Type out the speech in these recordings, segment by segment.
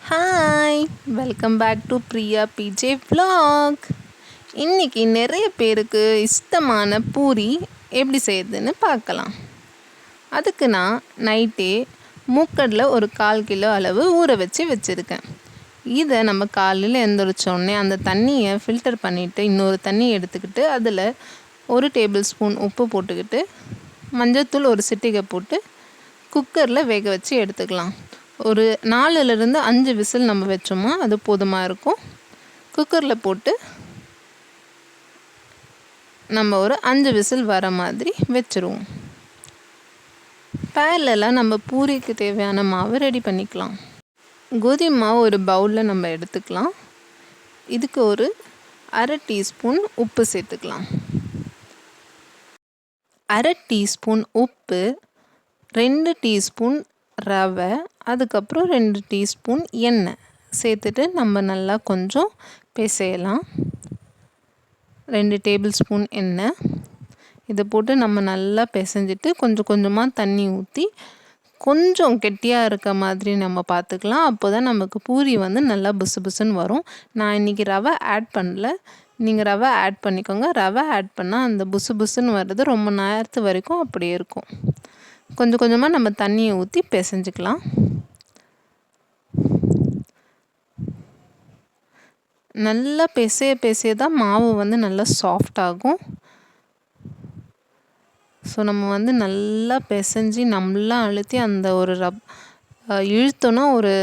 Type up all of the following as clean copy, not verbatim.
Hi, welcome back to Priya PJ vlog. இன்றைக்கி நிறைய பேருக்கு இஷ்டமான பூரி எப்படி செய்யுதுன்னு பார்க்கலாம். அதுக்கு நான் நைட்டே மூக்கடலை ஒரு 1/4 கிலோ அளவு ஊற வச்சுருக்கேன். இதை நம்ம காலையில் எழுந்திரிச்சோடனே அந்த தண்ணியை ஃபில்டர் பண்ணிவிட்டு இன்னொரு தண்ணி எடுத்துக்கிட்டு அதில் 1 டேபிள் ஸ்பூன் உப்பு போட்டுக்கிட்டு மஞ்சள்தூள் 1 சிட்டிகை போட்டு குக்கரில் வேக வச்சு எடுத்துக்கலாம். ஒரு 4லேருந்து 5 விசில் நம்ம வச்சோமா அது போதுமாக இருக்கும். குக்கரில் போட்டு நம்ம ஒரு 5 விசில் வர மாதிரி வச்சுருவோம். பேரலெல்லாம் நம்ம பூரிக்கு தேவையான மாவு ரெடி பண்ணிக்கலாம். கோதுமை மாவு ஒரு பவுலில் நம்ம எடுத்துக்கலாம். இதுக்கு ஒரு 1/2 டீஸ்பூன் உப்பு சேர்த்துக்கலாம். 1/2 டீஸ்பூன் உப்பு, 2 டீஸ்பூன் ரவை, அதுக்கப்புறம் 2 டீஸ்பூன் எண்ணெய் சேர்த்துட்டு நம்ம நல்லா கொஞ்சம் பிசையலாம். 2 டேபிள் ஸ்பூன் எண்ணெய் இதை போட்டு நம்ம நல்லா பிசைஞ்சிட்டு கொஞ்சம் கொஞ்சமாக தண்ணி ஊற்றி கொஞ்சம் கெட்டியாக இருக்க மாதிரி நம்ம பார்த்துக்கலாம். அப்போ தான் நமக்கு பூரி நல்லா புசு புசுன்னு வரும். நான் இன்றைக்கி ரவை ஆட் பண்ணல, நீங்கள் ரவை ஆட் பண்ணிக்கோங்க. ரவை ஆட் பண்ணால் அந்த புசு புசுன்னு வர்றது ரொம்ப நேரத்து வரைக்கும் அப்படியே இருக்கும். கொஞ்சம் கொஞ்சமாக நம்ம தண்ணியை ஊற்றி பிசைஞ்சிக்கலாம். நல்லா பிசைய தான் மாவு நல்லா சாஃப்ட் ஆகும். ஸோ நம்ம நல்லா பிசைஞ்சு நல்லா அழுத்தி அந்த ஒரு இழுத்தோன்னா ஒரு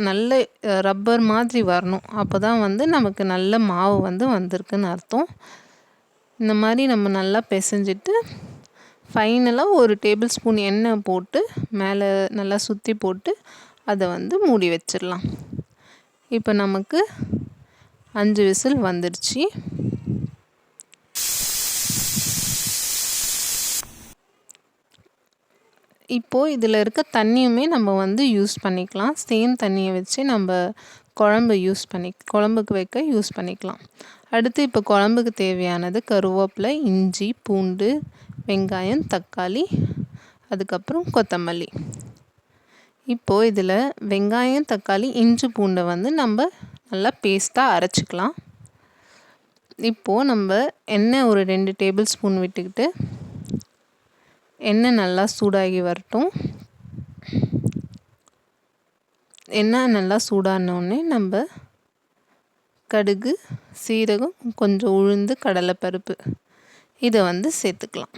நல்ல ரப்பர் மாதிரி வரணும். அப்போ தான் நமக்கு நல்ல மாவு வந்திருக்குன்னு அர்த்தம். இந்த மாதிரி நம்ம நல்லா பிசைஞ்சிட்டு ஃபைனலாக 1 டேபிள் ஸ்பூன் எண்ணெய் போட்டு மேலே நல்லா சுற்றி போட்டு அதை மூடி வச்சிடலாம். இப்போ நமக்கு 5 விசில் வந்துடுச்சு. இப்போது இதில் இருக்க தண்ணியுமே நம்ம யூஸ் பண்ணிக்கலாம். சேம் தண்ணியை வச்சு நம்ம குழம்புக்கு வைக்க யூஸ் பண்ணிக்கலாம். அடுத்து இப்போ குழம்புக்கு தேவையானது கருவேப்பிலை, இஞ்சி, பூண்டு, வெங்காயம், தக்காளி, அதுக்கப்புறம் கொத்தமல்லி. இப்போது இதில் வெங்காயம், தக்காளி, இஞ்சி, பூண்டை நம்ம நல்லா பேஸ்ட்டாக அரைச்சிக்கலாம். இப்போது நம்ம எண்ணெய் ஒரு 2 டேபிள் ஸ்பூன் விட்டுக்கிட்டு எண்ணெய் நல்லா சூடாகி வரட்டும். எண்ணெய் நல்லா சூடானோடனே நம்ம கடுகு, சீரகம், கொஞ்சம் உளுந்து, கடலைப்பருப்பு இதை சேர்த்துக்கலாம்.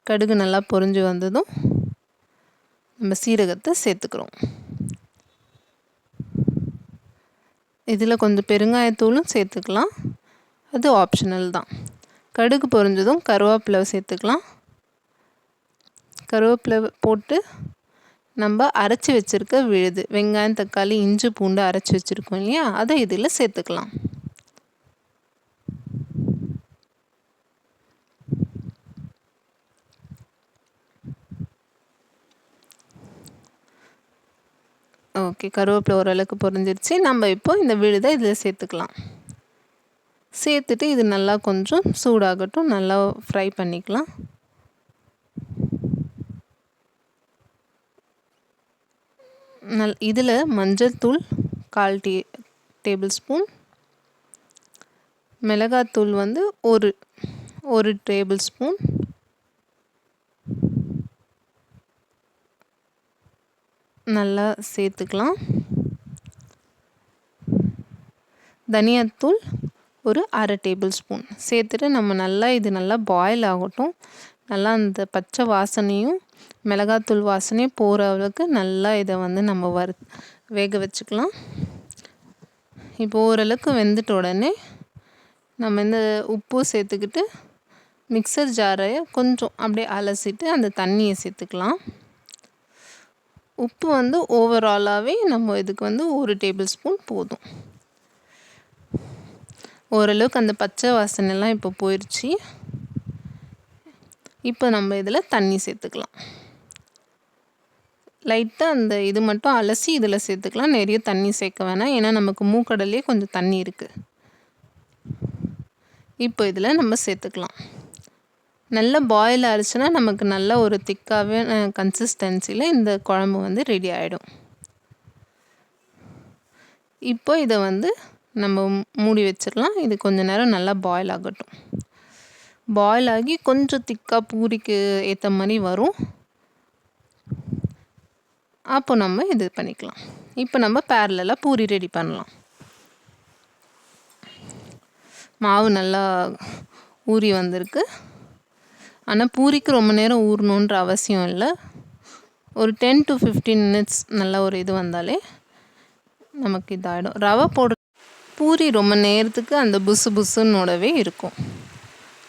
கடுகு நல்லா பொரிஞ்சு வந்ததும் நம்ம சீரகத்தை சேர்த்துக்கிறோம். இதில் கொஞ்சம் பெருங்காயத்தூளும் சேர்த்துக்கலாம், அது ஆப்ஷனல் தான். கடுகு பொரிஞ்சதும் கருவேப்பிலை சேர்த்துக்கலாம். கருவேப்பிலை போட்டு நம்ம அரைச்சி வச்சுருக்க விழுது வெங்காயம், தக்காளி, இஞ்சி, பூண்டு அரைச்சி வச்சுருக்கோம் இல்லையா, அதை இதில் சேர்த்துக்கலாம். ஓகே, கருவேப்பிலை ஓரளவுக்கு பொரிஞ்சிருச்சு. நம்ம இப்போது இந்த விழுதை இதில் சேர்த்துக்கலாம். சேர்த்துட்டு இது நல்லா கொஞ்சம் சூடாகட்டும், நல்லா ஃப்ரை பண்ணிக்கலாம். இதில் மஞ்சள் தூள் 1/4 டேபிள் ஸ்பூன், மிளகாத்தூள் ஒரு டேபிள் ஸ்பூன், நல்லா சேர்த்துக்கலாம். தனியாத்தூள் ஒரு 1/2 டேபிள் ஸ்பூன் சேர்த்துட்டு நம்ம இது நல்லா பாயில் ஆகட்டும். நல்லா அந்த பச்சை வாசனையும் மிளகாத்தூள் வாசனையும் போகிற அளவுக்கு நல்லா இதை நம்ம வேக வச்சுக்கலாம். இப்போ ஓரளவுக்கு வெந்துட்ட உடனே நம்ம இந்த உப்பு சேர்த்துக்கிட்டு மிக்சர் ஜாரை கொஞ்சம் அப்படியே அலசிட்டு அந்த தண்ணியை சேர்த்துக்கலாம். உப்பு ஓவராலாகவே நம்ம இதுக்கு 1 டேபிள் ஸ்பூன் போதும். ஓரளவுக்கு அந்த பச்சை வாசனைலாம் இப்போ போயிடுச்சு. இப்போ நம்ம இதில் தண்ணி சேர்த்துக்கலாம். லைட்டாக அந்த இது மட்டும் அலசி இதில் சேர்த்துக்கலாம். நிறைய தண்ணி சேர்க்க வேணாம், ஏன்னா நமக்கு மூக்கடலையே கொஞ்சம் தண்ணி இருக்குது. இப்போ இதில் நம்ம சேர்த்துக்கலாம். நல்லா பாயில் ஆச்சுன்னா நமக்கு நல்ல ஒரு திக்காகவே கன்சிஸ்டன்சியில் இந்த குழம்பு வந்து ரெடி ஆகிடும். இப்போ இதை வந்து நம்ம மூடி வச்சிடலாம். இது கொஞ்ச நேரம் நல்லா பாயில் ஆகட்டும். பாயில் ஆகி கொஞ்சம் திக்காக பூரிக்கு ஏற்ற மாதிரி வரும். அப்போ நம்ம இது பண்ணிக்கலாம். இப்போ நம்ம பேரலாக பூரி ரெடி பண்ணலாம். மாவு நல்லா ஊறி வந்திருக்கு. ஆனால் பூரிக்கு ரொம்ப நேரம் ஊறணுன்ற அவசியம் இல்லை. ஒரு 10 to 15 minutes நல்ல ஒரு இது வந்தாலே நமக்கு இதாகிடும். ரவை போடுற பூரி ரொம்ப நேரத்துக்கு அந்த புசு புசுன்னோடவே இருக்கும்.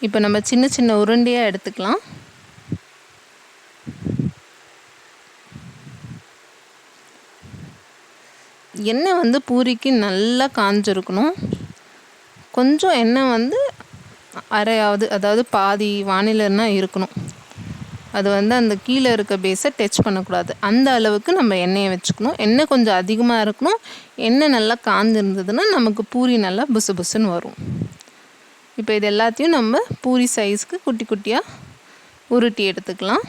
இப்போ நம்ம சின்ன சின்ன உருண்டையாக எடுத்துக்கலாம். எண்ணெய் வந்து பூரிக்கு நல்லா காஞ்சிருக்கணும். கொஞ்சம் எண்ணெய் வந்து அரையாவது, அதாவது பாதி வானிலைன்னா இருக்கணும். அது வந்து அந்த கீழே இருக்க பேஸை டச் பண்ணக்கூடாது. அந்த அளவுக்கு நம்ம எண்ணெயை வச்சுக்கணும். எண்ணெய் கொஞ்சம் அதிகமாக இருக்கணும். எண்ணெய் நல்லா காஞ்சிருந்ததுன்னா நமக்கு பூரி நல்லா புசு புசுன்னு வரும். இப்போ இது எல்லாத்தையும் நம்ம பூரி சைஸ்க்கு குட்டி குட்டியாக உருட்டி எடுத்துக்கலாம்.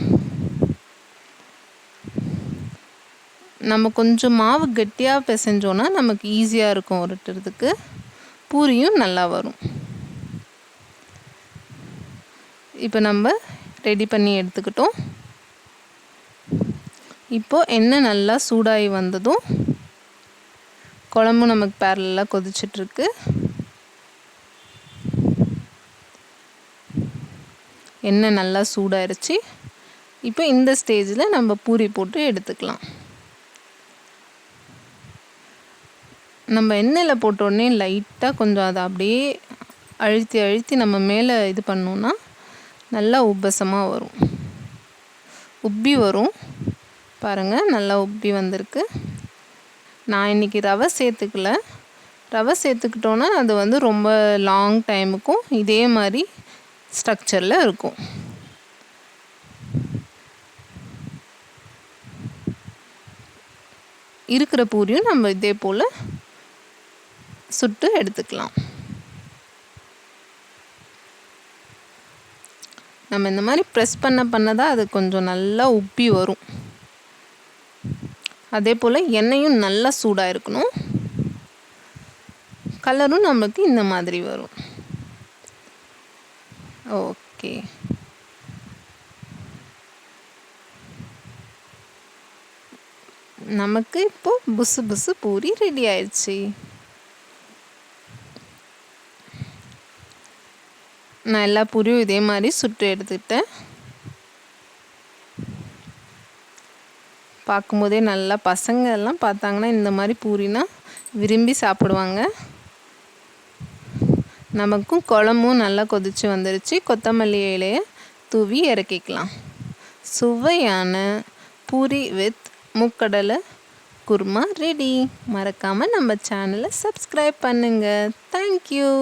நம்ம கொஞ்சம் மாவு கெட்டியாக பிசைஞ்சோன்னா நமக்கு ஈஸியாக இருக்கும் உருட்டுறதுக்கு. பூரியும் நல்லா வரும். இப்போ நம்ம ரெடி பண்ணி எடுத்துக்கிட்டோம். இப்போது எண்ணெய் நல்லா சூடாகி வந்ததும் குழம்பு நமக்கு பேரலாக கொதிச்சிட்ருக்கு. எண்ணெய் நல்லா சூடாயிருச்சு. இப்போ இந்த ஸ்டேஜில் நம்ம பூரி போட்டு எடுத்துக்கலாம். நம்ம எண்ணெயில் போட்டோடனே லைட்டாக கொஞ்சம் அதை அப்படியே அழுத்தி அழுத்தி நம்ம மேலே இது பண்ணோன்னா நல்லா உப்பசமாக வரும். உப்பி வரும். பாருங்கள், நல்லா உப்பி வந்திருக்கு. நான் இன்றைக்கி ரவை சேர்த்துக்கல. ரவை சேர்த்துக்கிட்டோன்னா அது வந்து ரொம்ப லாங் டைமுக்கும் இதே மாதிரி ஸ்ட்ரக்சரில் இருக்கும். இருக்கிற பூரியும் நம்ம இதே போல் சுட்டு எடுத்துக்கலாம். நம்ம இந்த மாதிரி ப்ரெஸ் பண்ண தான் அது கொஞ்சம் நல்லா உப்பி வரும். அதே போல் எண்ணெயும் நல்லா சூடாக இருக்கணும். கலரும் நமக்கு இந்த மாதிரி வரும். ஓகே, நமக்கு இப்போது புசு புசு பூரி ரெடி ஆயிடுச்சு. நான் எல்லா பூரியும் இதே மாதிரி சுட்டு எடுத்துக்கிட்டேன். பார்க்கும்போதே நல்லா பசங்க எல்லாம் பார்த்தாங்கன்னா இந்த மாதிரி பூரினா விரும்பி சாப்பிடுவாங்க. நமக்கும் குழம்பும் நல்லா கொதிச்சு வந்துருச்சு. கொத்தமல்லி இலையை தூவி இறக்கிக்கலாம். சுவையான பூரி வித் முக்கடலை குருமா ரெடி. மறக்காமல் நம்ம சேனலை சப்ஸ்கிரைப் பண்ணுங்கள். தேங்க்யூ.